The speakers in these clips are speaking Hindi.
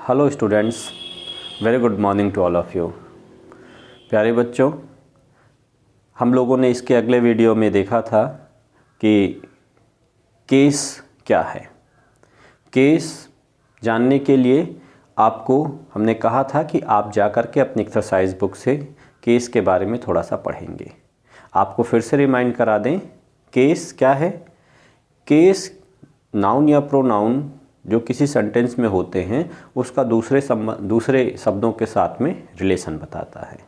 Hello students, very good morning to all of you. प्यारे बच्चों, हम लोगों ने इसके अगले वीडियो में देखा था कि केस क्या है। केस जानने के लिए आपको हमने कहा था कि आप जा कर के अपनी एक्सरसाइज बुक से केस के बारे में थोड़ा सा पढ़ेंगे। आपको फिर से रिमाइंड करा दें, केस क्या है। केस नाउन या प्रोनाउन जो किसी सेंटेंस में होते हैं उसका दूसरे शब्दों के साथ में रिलेशन बताता है।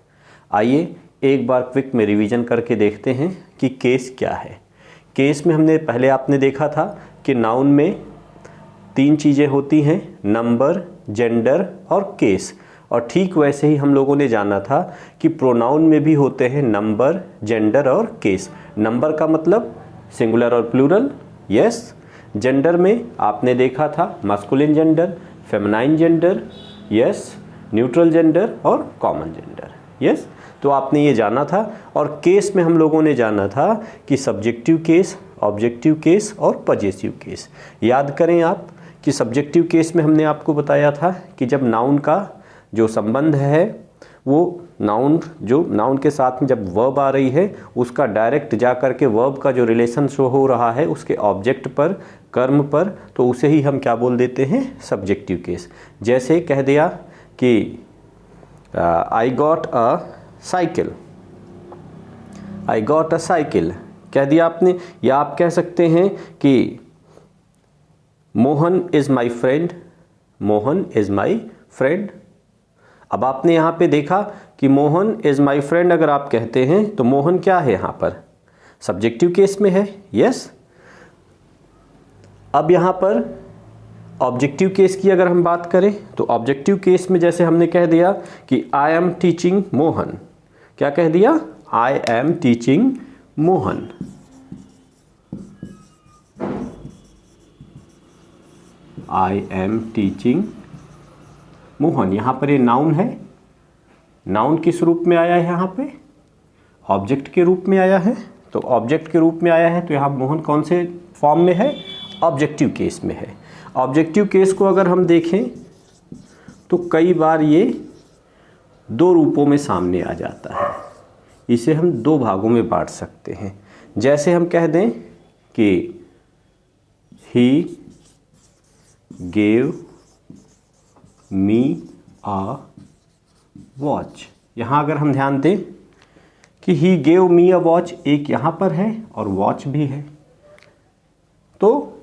आइए एक बार क्विक में रिवीजन करके देखते हैं कि केस क्या है। केस में हमने पहले आपने देखा था कि नाउन में 3 चीज़ें होती हैं, नंबर, जेंडर और केस। और ठीक वैसे ही हम लोगों ने जाना था कि प्रोनाउन में भी होते हैं नंबर, जेंडर और केस। नंबर का मतलब सिंगुलर और प्लूरल, यस। जेंडर में आपने देखा था masculine gender, feminine gender, yes, neutral gender और कॉमन जेंडर, यस। तो आपने ये जाना था। और केस में हम लोगों ने जाना था कि सब्जेक्टिव केस, ऑब्जेक्टिव केस और पजेसिव केस। याद करें आप कि सब्जेक्टिव केस में हमने आपको बताया था कि जब नाउन का जो संबंध है वो नाउन के साथ में जब वर्ब आ रही है उसका डायरेक्ट जा कर के वर्ब का जो रिलेशन शो हो रहा है उसके ऑब्जेक्ट पर, कर्म पर, तो उसे ही हम क्या बोल देते हैं, सब्जेक्टिव केस। जैसे कह दिया कि I got a cycle, I got a cycle कह दिया आपने। या आप कह सकते हैं कि Mohan is my friend, Mohan is my friend. अब आपने यहाँ पे देखा कि मोहन इज़ माई फ्रेंड अगर आप कहते हैं तो मोहन क्या है यहाँ पर, सब्जेक्टिव केस में है, यस। अब यहाँ पर ऑब्जेक्टिव केस की अगर हम बात करें तो ऑब्जेक्टिव केस में जैसे हमने कह दिया कि आई एम टीचिंग मोहन, क्या कह दिया, I am teaching Mohan. I am teaching Mohan, यहाँ पर ये नाउन है। नाउन किस रूप में आया है, यहाँ पे ऑब्जेक्ट के रूप में आया है। तो ऑब्जेक्ट के रूप में आया है तो यहाँ मोहन कौन से फॉर्म में है, ऑब्जेक्टिव केस में है। ऑब्जेक्टिव केस को अगर हम देखें तो कई बार ये 2 रूपों में सामने आ जाता है। इसे हम 2 भागों में बांट सकते हैं। जैसे हम कह दें कि he gave me uh watch. यहाँ अगर हम ध्यान दें कि he gave me a watch, एक यहाँ पर है और वॉच भी है। तो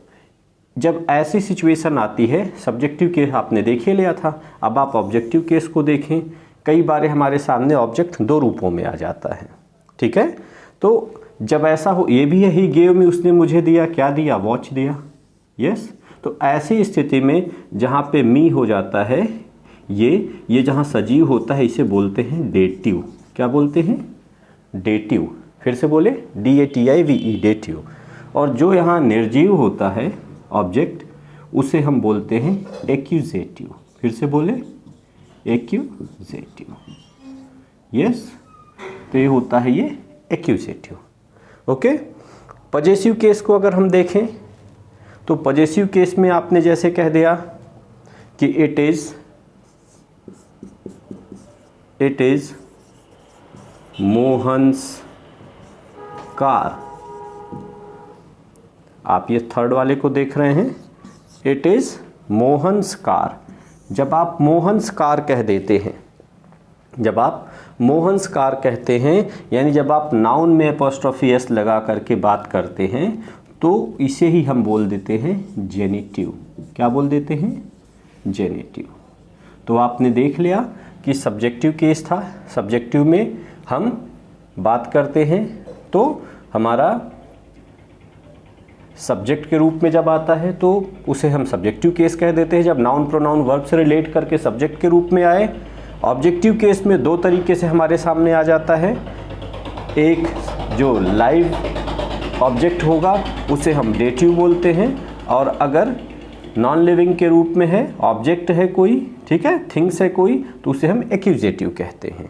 जब ऐसी सिचुएशन आती है, सब्जेक्टिव केस आपने देखे लिया था, अब आप ऑब्जेक्टिव केस को देखें। कई बार हमारे सामने ऑब्जेक्ट 2 रूपों में आ जाता है, ठीक है। तो जब ऐसा हो, ये भी है ही गेव मी, उसने मुझे दिया, क्या दिया, वॉच दिया, यस। तो ऐसी स्थिति में जहाँ पे मी हो जाता है, ये जहाँ सजीव होता है इसे बोलते हैं डेटिव। क्या बोलते हैं, डेटिव। फिर से बोले, DATIVE, डेटिव। और जो यहाँ निर्जीव होता है ऑब्जेक्ट, उसे हम बोलते हैं एक्यूजेटिव। फिर से बोले, एक्यूजेटिव, यस। तो ये होता है ये एक्यूजेटिव, ओके। पजेसिव केस को अगर हम देखें तो पजेसिव केस में आपने जैसे कह दिया कि इट इज मोहन्स कार। आप ये थर्ड वाले को देख रहे हैं, इट इज मोहन्स कार। जब आप मोहन्स कार कह देते हैं, जब आप मोहन्स कार कहते हैं, यानी जब आप नाउन में एपोस्ट्रोफी एस लगा करके बात करते हैं तो इसे ही हम बोल देते हैं जेनिटिव। क्या बोल देते हैं, जेनिटिव। तो आपने देख लिया कि सब्जेक्टिव केस था। सब्जेक्टिव में हम बात करते हैं तो हमारा सब्जेक्ट के रूप में जब आता है तो उसे हम सब्जेक्टिव केस कह देते हैं, जब नाउन प्रोनाउन वर्ब से रिलेट करके सब्जेक्ट के रूप में आए। ऑब्जेक्टिव केस में 2 तरीके से हमारे सामने आ जाता है। एक जो लाइव ऑब्जेक्ट होगा उसे हम डेटिव बोलते हैं, और अगर नॉन लिविंग के रूप में है, ऑब्जेक्ट है कोई, ठीक है, थिंग्स है कोई, तो उसे हम एक्यूजेटिव कहते हैं।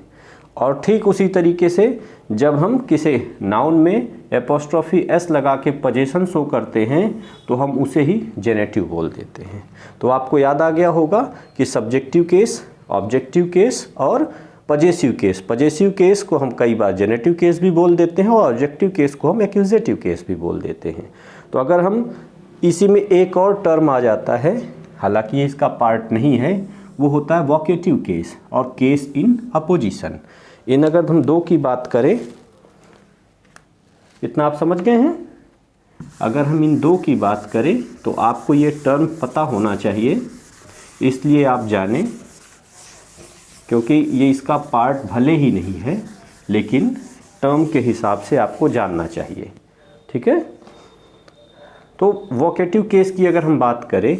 और ठीक उसी तरीके से जब हम किसी नाउन में एपोस्ट्रोफी एस लगा के पोजीशन शो करते हैं तो हम उसे ही जेनेटिव बोल देते हैं। तो आपको याद आ गया होगा कि सब्जेक्टिव केस, ऑब्जेक्टिव केस और पजेसिव केस। पजेसिव केस को हम कई बार जेनेटिव केस भी बोल देते हैं और ऑब्जेक्टिव केस को हम एक्यूजेटिव केस भी बोल देते हैं। तो अगर हम इसी में एक और टर्म आ जाता है, हालांकि ये इसका पार्ट नहीं है, वो होता है वोकेटिव केस और केस इन अपोजिशन। इन अगर हम दो की बात करें, इतना आप समझ गए हैं? अगर हम इन दो की बात करें तो आपको ये टर्म पता होना चाहिए, इसलिए आप जानें, क्योंकि ये इसका पार्ट भले ही नहीं है लेकिन टर्म के हिसाब से आपको जानना चाहिए। ठीक है? तो वोकेटिव केस की अगर हम बात करें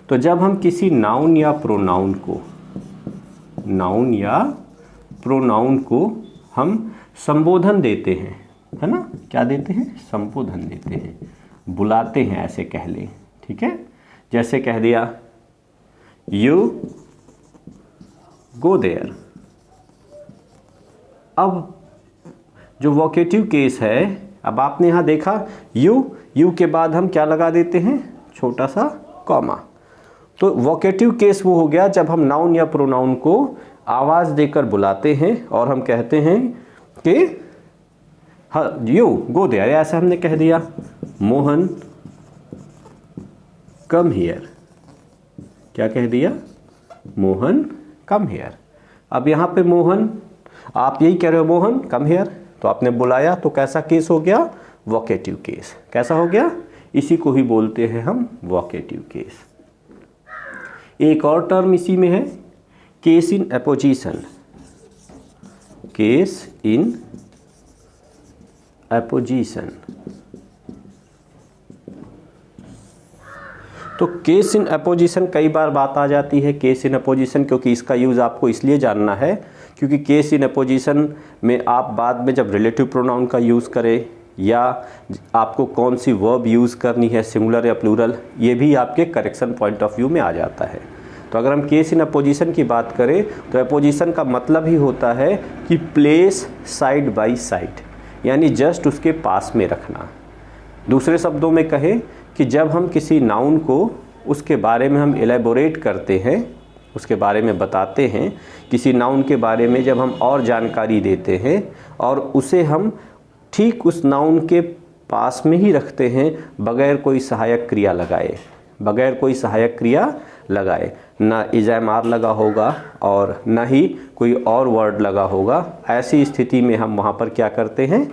तो जब हम किसी नाउन या प्रोनाउन को हम संबोधन देते हैं, है ना? क्या देते हैं? संबोधन देते हैं, बुलाते हैं, ऐसे कह लें। ठीक है? जैसे कह दिया यू गो देयर। अब जो वोकेटिव केस है, अब आपने यहां देखा यू के बाद हम क्या लगा देते हैं? छोटा सा कॉमा। तो वोकेटिव केस वो हो गया जब हम नाउन या प्रोनाउन को आवाज देकर बुलाते हैं और हम कहते हैं कि यू गो देयर, ऐसे हमने कह दिया मोहन कम हियर। क्या कह दिया? Mohan come here. अब यहां पे मोहन, आप यही कह रहे हो मोहन कम हियर, तो आपने बुलाया, तो कैसा केस हो गया? Vocative case. कैसा हो गया? इसी को ही बोलते हैं हम वोकेटिव केस। एक और टर्म इसी में है case in apposition. Case in apposition. तो केस इन एपोजिशन कई बार बात आ जाती है केस इन एपोजिशन, क्योंकि इसका यूज़ आपको इसलिए जानना है क्योंकि केस इन एपोजिशन में आप बाद में जब रिलेटिव प्रोनाउन का यूज़ करें या आपको कौन सी वर्ब यूज़ करनी है, सिंगुलर या प्लूरल, ये भी आपके करेक्शन पॉइंट ऑफ व्यू में आ जाता है। तो अगर हम केस इन अपोजिशन की बात करें तो अपोजिशन का मतलब ही होता है कि प्लेस साइड बाय साइड, यानी जस्ट उसके पास में रखना। दूसरे शब्दों में कहें कि जब हम किसी नाउन को उसके बारे में हम एलेबोरेट करते हैं, उसके बारे में बताते हैं, किसी नाउन के बारे में जब हम और जानकारी देते हैं और उसे हम ठीक उस नाउन के पास में ही रखते हैं बगैर कोई सहायक क्रिया लगाए, बगैर कोई सहायक क्रिया लगाए, ना इज़-एम-आर लगा होगा और ना ही कोई और वर्ड लगा होगा, ऐसी स्थिति में हम वहाँ पर क्या करते हैं?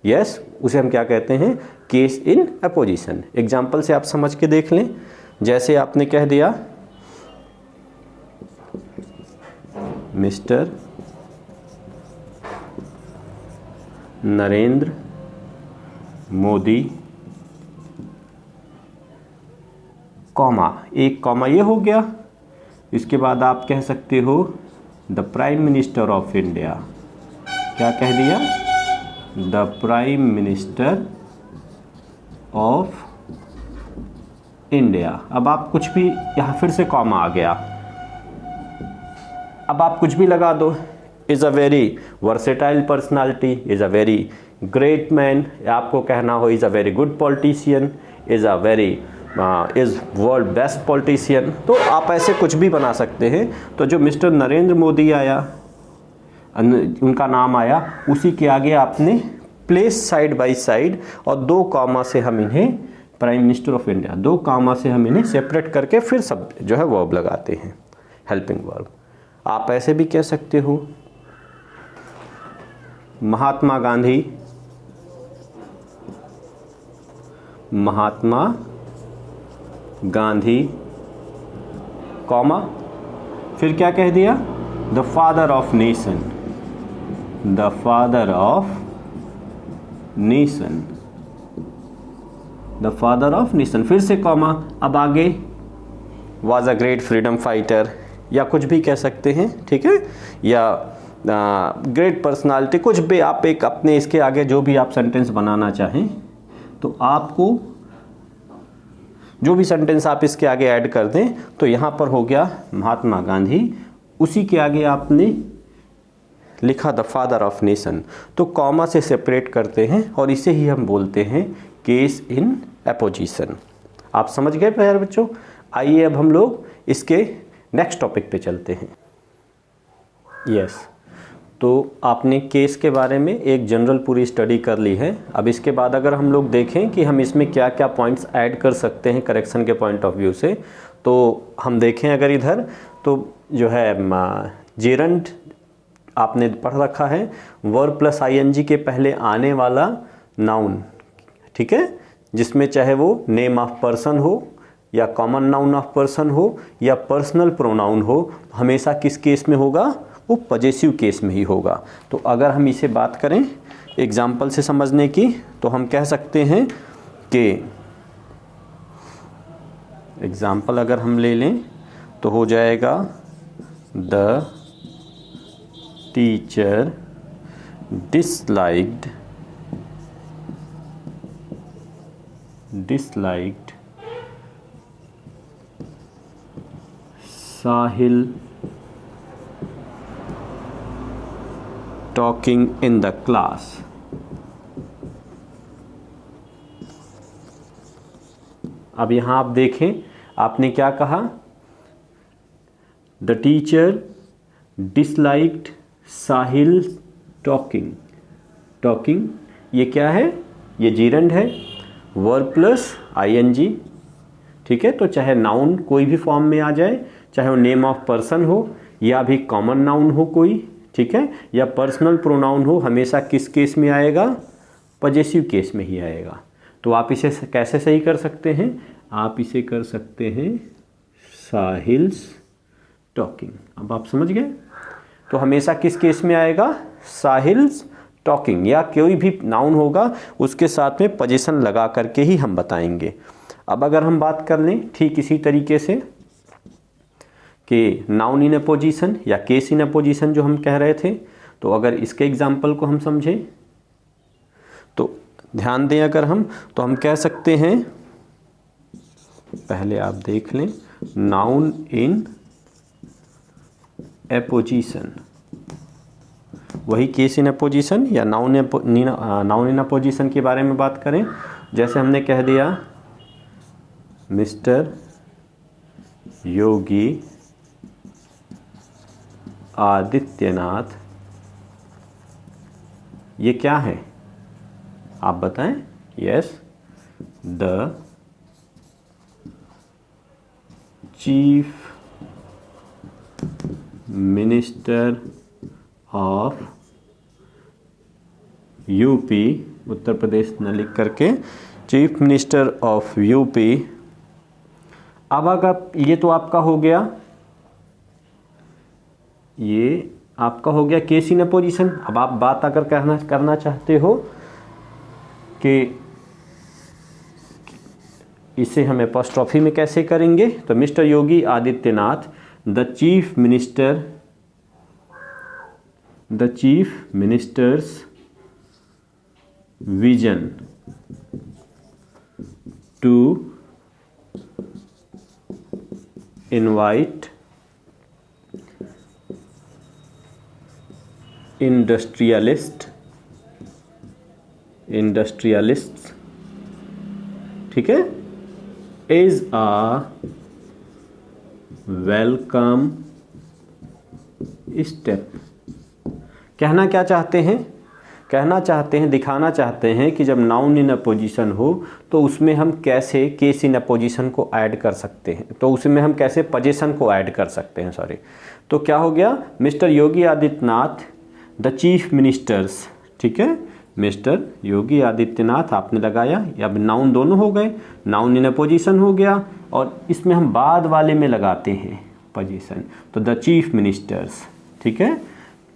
यस, उसे हम क्या कहते हैं? Case in opposition. एग्जाम्पल से आप समझ के देख लें। जैसे आपने कह दिया मिस्टर नरेंद्र मोदी, कॉमा, एक कॉमा ये हो गया। इसके बाद आप कह सकते हो the prime minister of India. क्या कह दिया? The prime minister of India. अब आप कुछ भी, यहाँ फिर से कॉमा आ गया, अब आप कुछ भी लगा दो। Is a very versatile personality, is a very great man, आपको कहना हो is a very good politician, is a very is world best politician, तो आप ऐसे कुछ भी बना सकते हैं। तो जो मिस्टर नरेंद्र मोदी आया, उनका नाम आया, उसी के आगे आपने प्लेस साइड बाय साइड और दो कॉमा से हम इन्हें प्राइम मिनिस्टर ऑफ इंडिया, दो कॉमा से हम इन्हें सेपरेट करके फिर सब जो है वर्ब लगाते हैं, हेल्पिंग वर्ब। आप ऐसे भी कह सकते हो महात्मा गांधी, महात्मा गांधी, कॉमा, फिर क्या कह दिया? The father of nation, the father of nation, the father of nation, फिर से कॉमा, अब आगे was a great freedom fighter या कुछ भी कह सकते हैं, ठीक है, या ग्रेट पर्सनालिटी, कुछ भी आप एक अपने इसके आगे जो भी आप सेंटेंस बनाना चाहें, तो आपको जो भी सेंटेंस आप इसके आगे ऐड कर दें। तो यहाँ पर हो गया महात्मा गांधी, उसी के आगे आपने लिखा द फादर ऑफ नेशन, तो कॉमा से सेपरेट करते हैं और इसे ही हम बोलते हैं केस इन एपोजिशन। आप समझ गए प्यारे बच्चों। आइए अब हम लोग इसके नेक्स्ट टॉपिक पे चलते हैं। यस, तो आपने केस के बारे में एक जनरल पूरी स्टडी कर ली है। अब इसके बाद अगर हम लोग देखें कि हम इसमें क्या क्या पॉइंट्स ऐड कर सकते हैं करेक्शन के पॉइंट ऑफ व्यू से, तो हम देखें अगर इधर तो जो है जेरंड आपने पढ़ रखा है, वर्ब प्लस आईएनजी के पहले आने वाला नाउन, ठीक है, जिसमें चाहे वो नेम ऑफ पर्सन हो या कॉमन नाउन ऑफ पर्सन हो या पर्सनल प्रोनाउन हो, हमेशा किस केस में होगा, वो पजेसिव केस में ही होगा। तो अगर हम इसे बात करें एग्जाम्पल से समझने की, तो हम कह सकते हैं कि एग्जाम्पल अगर हम ले लें तो हो जाएगा the teacher disliked Sahil talking in the class। अब यहाँ आप देखें, आपने क्या कहा, the teacher disliked Sahil talking, ये क्या है, ये जीरंड है, वर्ब प्लस आईएनजी, ठीक है। तो चाहे नाउन कोई भी फॉर्म में आ जाए, चाहे वो नेम ऑफ पर्सन हो या भी कॉमन नाउन हो कोई, ठीक है, या पर्सनल प्रोनाउन हो, हमेशा किस केस में आएगा, पजेसिव केस में ही आएगा। तो आप इसे कैसे सही कर सकते हैं, आप इसे कर सकते हैं साहिल्स टॉकिंग। अब आप समझ गए, तो हमेशा किस केस में आएगा, साहिल्स टॉकिंग, या कोई भी नाउन होगा उसके साथ में पोजीशन लगा करके ही हम बताएंगे। अब अगर हम बात कर लें ठीक इसी तरीके से कि नाउन इन अ पोजीशन या केस इन अ पोजीशन जो हम कह रहे थे, तो अगर इसके एग्जाम्पल को हम समझें तो ध्यान दें, अगर हम तो हम कह सकते हैं, पहले आप देख लें, नाउन इन ए पोजीशन, वही केस इन ए पोजीशन या नाउन इन ए पोजीशन के बारे में बात करें। जैसे हमने कह दिया मिस्टर योगी आदित्यनाथ, ये क्या है आप बताएं। Yes, the chief minister of UP, Uttar Pradesh न लिख करके चीफ मिनिस्टर ऑफ यूपी। अब अगर ये तो आपका हो गया, ये आपका हो गया केस इन अ पोजीशन। अब आप बात अगर करना चाहते हो कि इसे हम एपॉस्ट्रोफी में कैसे करेंगे, तो mister Yogi Adityanath the chief minister's vision to invite industrialists, ठीक है, इज अ वेलकम स्टेप। कहना क्या चाहते हैं, कहना चाहते हैं, दिखाना चाहते हैं कि जब नाउन इन अ पोजीशन हो तो उसमें हम कैसे केस इन अ पोजीशन को ऐड कर सकते हैं, तो उसमें हम कैसे पोजीशन को ऐड कर सकते हैं, सॉरी। तो क्या हो गया, mister Yogi Adityanath the chief ministers, ठीक है, मिस्टर योगी आदित्यनाथ आपने लगाया, अब नाउन दोनों हो गए, नाउन इन अ पोजीशन हो गया और इसमें हम बाद वाले में लगाते हैं पोजीशन, तो द चीफ मिनिस्टर्स, ठीक है,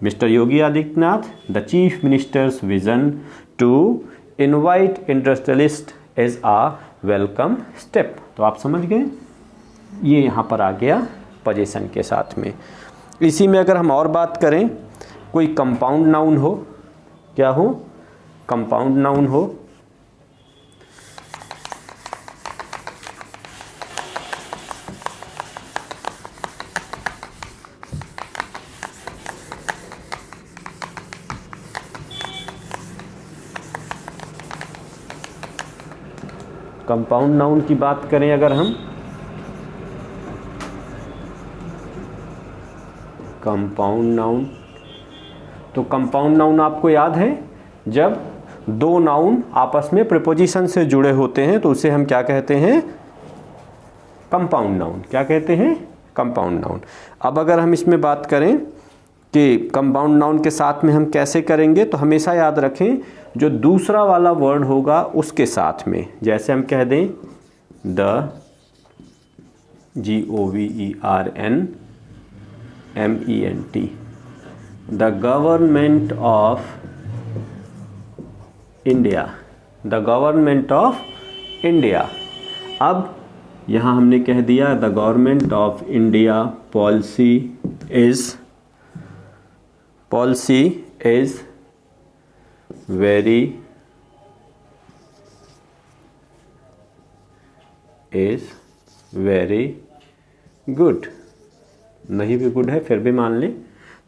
mister Yogi Adityanath the chief minister's vision to invite industrialist as a welcome step. तो आप समझ गए, ये यहाँ पर आ गया पोजीशन के साथ में। इसी में अगर हम और बात करें, कोई कंपाउंड नाउन हो, क्या हो, कंपाउंड नाउन हो, कंपाउंड नाउन की बात करें अगर हम, कंपाउंड नाउन, तो कंपाउंड नाउन आपको याद है जब दो नाउन आपस में प्रीपोजिशन से जुड़े होते हैं तो उसे हम क्या कहते हैं, कंपाउंड नाउन। क्या कहते हैं, कंपाउंड नाउन। अब अगर हम इसमें बात करें कि कंपाउंड नाउन के साथ में हम कैसे करेंगे, तो हमेशा याद रखें जो दूसरा वाला वर्ड होगा उसके साथ में, जैसे हम कह दें the, GOVERNMENT, the government of India, the government of India. अब यहाँ हमने कह दिया the government of India policy is very good, नहीं भी गुड है फिर भी मान लें,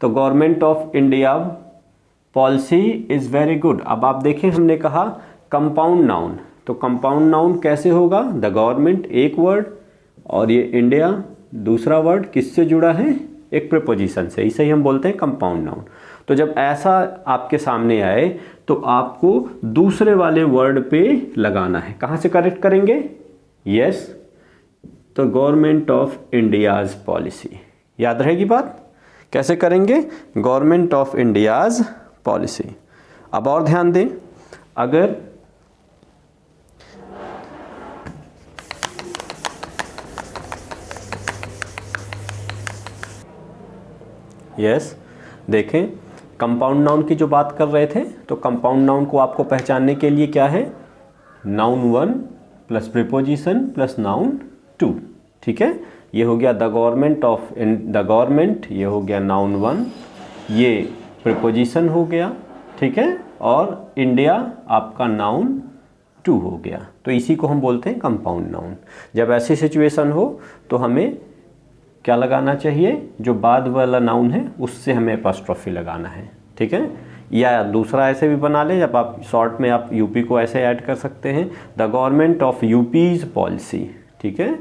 तो government of India policy is very good. अब आप देखें हमने कहा कंपाउंड नाउन, तो कंपाउंड नाउन कैसे होगा, द गवर्नमेंट एक वर्ड और ये इंडिया दूसरा वर्ड, किससे जुड़ा है, एक प्रीपोजिशन से, इसे ही हम बोलते हैं कंपाउंड नाउन। तो जब ऐसा आपके सामने आए तो आपको दूसरे वाले वर्ड पे लगाना है। कहाँ से करेक्ट करेंगे, यस, तो गवर्नमेंट ऑफ इंडियाज़ पॉलिसी, याद रहेगी बात, कैसे करेंगे, गवर्नमेंट ऑफ इंडियाज़ पॉलिसी। अब और ध्यान दें, अगर यस देखें कंपाउंड नाउन की जो बात कर रहे थे, तो कंपाउंड नाउन को आपको पहचानने के लिए क्या है, noun 1 plus preposition plus noun 2, ठीक है। ये हो गया the government of the government, ये हो गया नाउन 1, ये प्रीपोजिशन हो गया, ठीक है, और इंडिया आपका नाउन 2 हो गया। तो इसी को हम बोलते हैं कंपाउंड नाउन। जब ऐसी सिचुएशन हो तो हमें क्या लगाना चाहिए, जो बाद वाला नाउन है उससे हमें अपॉस्ट्रोफी लगाना है, ठीक है। या दूसरा ऐसे भी बना ले, जब आप शॉर्ट में आप यूपी को ऐसे ऐड कर सकते हैं, the government of UP's policy, ठीक है,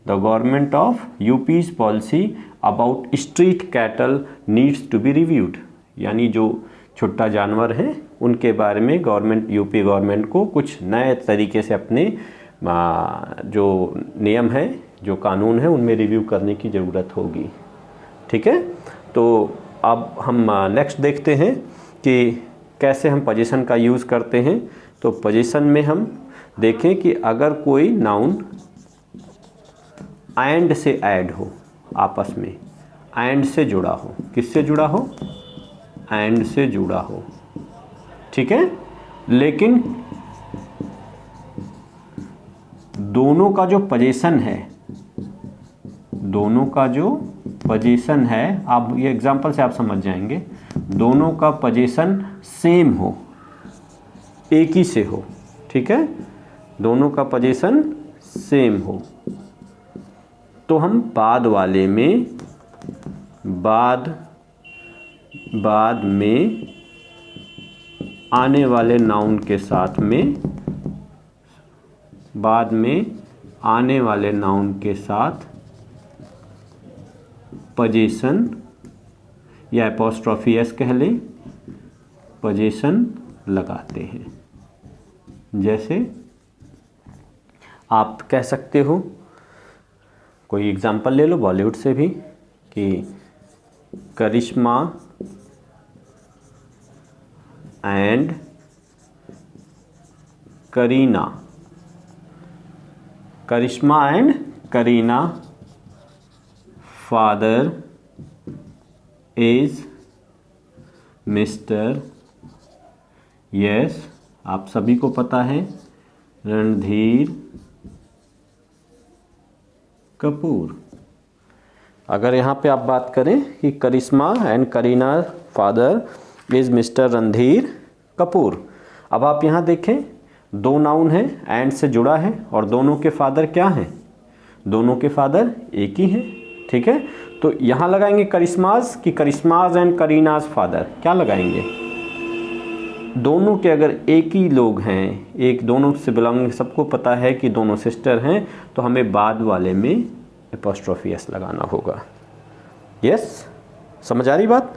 the government of UP's policy about street cattle needs to be reviewed, यानी जो छुट्टा जानवर हैं उनके बारे में गवर्नमेंट, यूपी गवर्नमेंट को कुछ नए तरीके से अपने जो नियम है, जो कानून है, उनमें रिव्यू करने की ज़रूरत होगी, ठीक है। तो अब हम नेक्स्ट देखते हैं कि कैसे हम पोजीशन का यूज़ करते हैं। तो पोजीशन में हम देखें कि अगर कोई नाउन एंड से ऐड हो, आपस में एंड से जुड़ा हो, किससे जुड़ा हो, एंड से जुड़ा हो, ठीक है, लेकिन दोनों का जो पोजीशन है, दोनों का जो पोजीशन है, आप ये एग्जांपल से आप समझ जाएंगे, दोनों का पोजीशन सेम हो, एक ही से हो, ठीक है, दोनों का पोजीशन सेम हो, तो हम बाद वाले में बाद में आने वाले नाउन के साथ में, बाद में आने वाले नाउन के साथ पोजीशन या अपॉस्ट्रोफी एस कह लें, पोजीशन लगाते हैं। जैसे आप कह सकते हो, कोई एग्जांपल ले लो बॉलीवुड से भी, कि Karisma and Kareena, Karisma and Kareena father is mister, yes आप सभी को पता है, रणधीर कपूर। अगर यहाँ पे आप बात करें कि Karisma and Kareena father is mister Randhir Kapoor, अब आप यहाँ देखें दो नाउन है, एंड से जुड़ा है, और दोनों के फादर क्या हैं, दोनों के फादर एक ही हैं, ठीक है। तो यहाँ लगाएंगे करिश्माज कि करिश्माज एंड करीनाज फादर, क्या लगाएंगे, दोनों के अगर एक ही लोग हैं, एक दोनों से बिलोंगिंग, सबको पता है कि दोनों सिस्टर हैं, तो हमें बाद वाले में एपोस्ट्रोफी एस लगाना होगा। यस, समझ आ रही बात?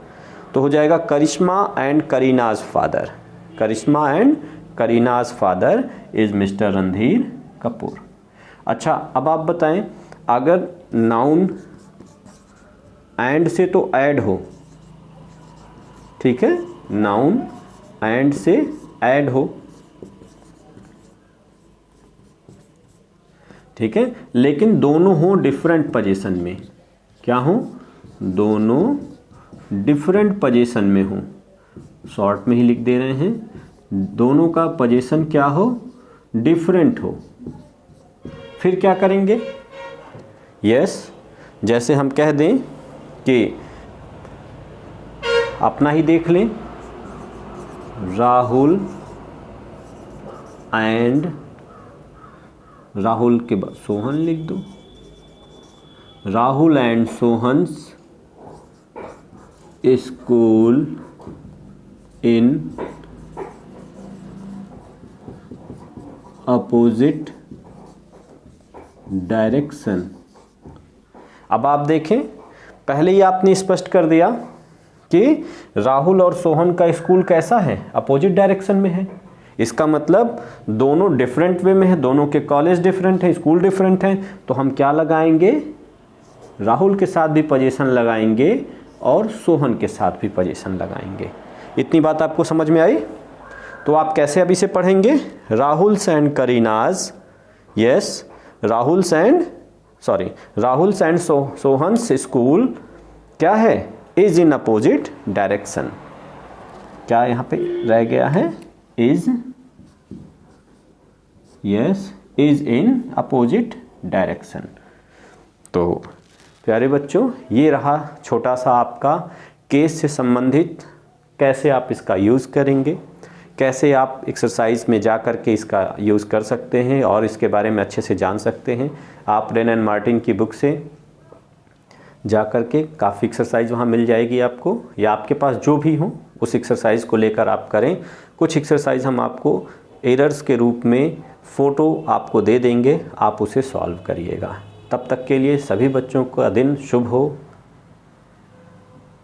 तो हो जाएगा Karisma and Kareena's father. Karisma and Kareena's father is mister Randhir Kapoor. अच्छा, अब आप बताएं, अगर नाउन एंड से तो ऐड हो, ठीक है, नाउन एंड से ऐड हो, ठीक है, लेकिन दोनों हो डिफरेंट पोजीशन में। क्या हो? दोनों डिफरेंट पोजीशन में हो। शॉर्ट में ही लिख दे रहे हैं, दोनों का पोजीशन क्या हो? डिफरेंट हो। फिर क्या करेंगे? यस, जैसे हम कह दें कि अपना ही देख लें, राहुल एंड, राहुल के बाद सोहन लिख दो, Rahul and Sohan's school in opposite direction. अब आप देखें, पहले ही आपने स्पष्ट कर दिया कि राहुल और सोहन का स्कूल कैसा है? अपोजिट डायरेक्शन में है। इसका मतलब दोनों डिफरेंट वे में है, दोनों के कॉलेज डिफरेंट है, स्कूल डिफरेंट है, तो हम क्या लगाएंगे? राहुल के साथ भी पोजीशन लगाएंगे और सोहन के साथ भी पोजीशन लगाएंगे। इतनी बात आपको समझ में आई? तो आप कैसे अभी से पढ़ेंगे? Rahul's and Kareena's, yes, Rahul's and Sohan's school क्या है? Is in opposite direction. क्या यहाँ पे रह गया है? Is, yes, is in opposite direction. तो प्यारे बच्चों, ये रहा छोटा सा आपका केस से संबंधित, कैसे आप इसका यूज़ करेंगे, कैसे आप एक्सरसाइज में जा कर के इसका यूज़ कर सकते हैं और इसके बारे में अच्छे से जान सकते हैं। आप रेन एंड मार्टिन की बुक से जा कर के काफ़ी एक्सरसाइज वहाँ मिल जाएगी आपको, या आपके पास जो भी हो उस एक्सरसाइज को लेकर आप करें। कुछ एक्सरसाइज हम आपको एरर्स के रूप में फ़ोटो आपको दे देंगे, आप उसे सॉल्व करिएगा। तब तक के लिए सभी बच्चों का दिन शुभ हो।